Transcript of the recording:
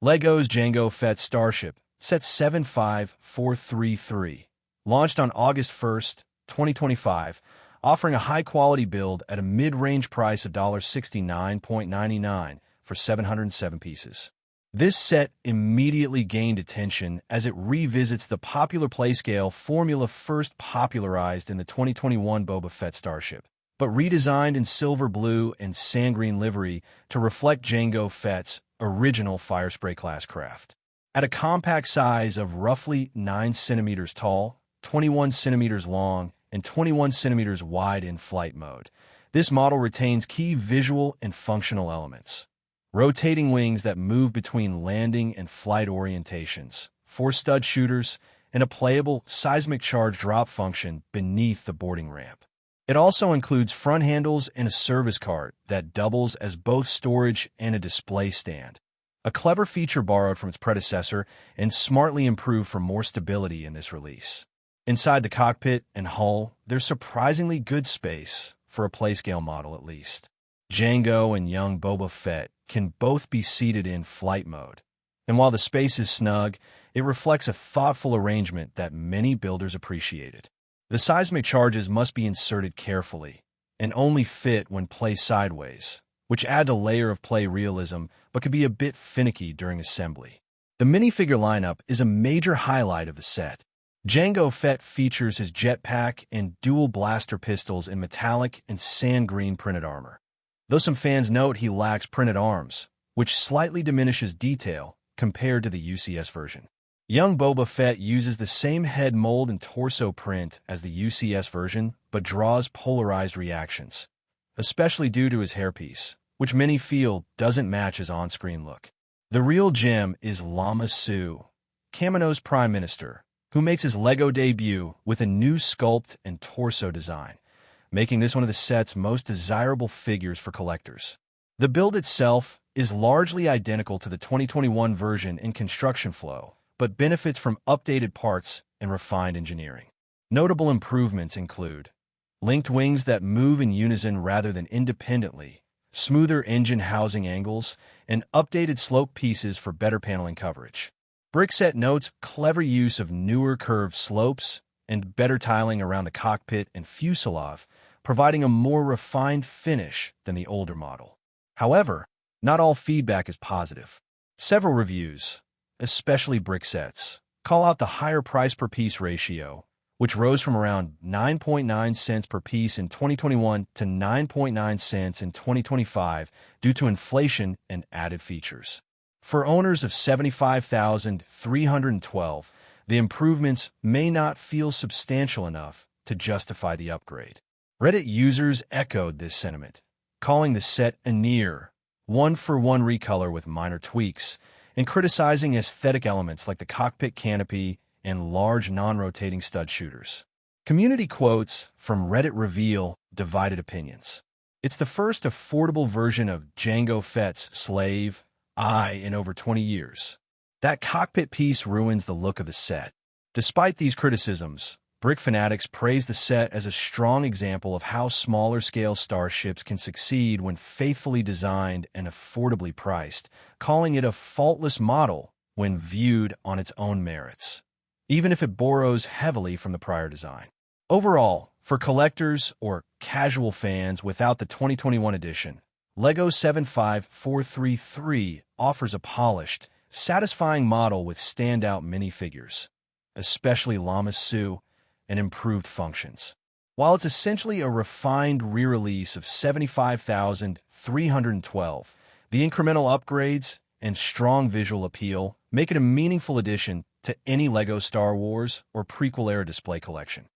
LEGO's Jango Fett Starship, set 75433, launched on August 1st, 2025, offering a high-quality build at a mid-range price of $69.99 for 707 pieces. This set immediately gained attention as it revisits the popular playscale formula first popularized in the 2021 Boba Fett Starship, but redesigned in silver blue and sand green livery to reflect Jango Fett's original Firespray class craft. At a compact size of roughly 9 centimeters tall, 21 centimeters long, and 21 centimeters wide in flight mode, this model retains key visual and functional elements. Rotating wings that move between landing and flight orientations, 4 stud shooters, and a playable seismic charge drop function beneath the boarding ramp. It also includes front handles and a service cart that doubles as both storage and a display stand. A clever feature borrowed from its predecessor and smartly improved for more stability in this release. Inside the cockpit and hull, there's surprisingly good space, for a playscale model at least. Jango and young Boba Fett can both be seated in flight mode. And while the space is snug, it reflects a thoughtful arrangement that many builders appreciated. The seismic charges must be inserted carefully and only fit when placed sideways, which adds a layer of play realism but can be a bit finicky during assembly. The minifigure lineup is a major highlight of the set. Jango Fett features his jetpack and dual blaster pistols in metallic and sand green printed armor, though some fans note he lacks printed arms, which slightly diminishes detail compared to the UCS version. Young Boba Fett uses the same head mold and torso print as the UCS version, but draws polarized reactions, especially due to his hairpiece, which many feel doesn't match his on-screen look. The real gem is Lama Su, Kamino's Prime Minister, who makes his LEGO debut with a new sculpt and torso design, making this one of the set's most desirable figures for collectors. The build itself is largely identical to the 2021 version in construction flow, but benefits from updated parts and refined engineering. Notable improvements include linked wings that move in unison rather than independently, smoother engine housing angles, and updated slope pieces for better paneling coverage. Brickset notes clever use of newer curved slopes and better tiling around the cockpit and fuselage, providing a more refined finish than the older model. However, not all feedback is positive. Several reviews, especially Bricksets, call out the higher price per piece ratio, which rose from around 9.9 cents per piece in 2021 to 9.9 cents in 2025 due to inflation and added features. For owners of 75,312, the improvements may not feel substantial enough to justify the upgrade. Reddit users echoed this sentiment, calling the set a near one-for-one recolor with minor tweaks, and criticizing aesthetic elements like the cockpit canopy and large non-rotating stud shooters. Community quotes from Reddit reveal divided opinions. It's the first affordable version of Jango Fett's Slave Eye in over 20 years. That cockpit piece ruins the look of the set. Despite these criticisms, Brick fanatics praise the set as a strong example of how smaller-scale starships can succeed when faithfully designed and affordably priced, calling it a faultless model when viewed on its own merits, even if it borrows heavily from the prior design. Overall, for collectors or casual fans without the 2021 edition, LEGO 75433 offers a polished, satisfying model with standout minifigures, especially Lama Su, and improved functions. While it's essentially a refined re-release of 75,312, the incremental upgrades and strong visual appeal make it a meaningful addition to any LEGO Star Wars or prequel-era display collection.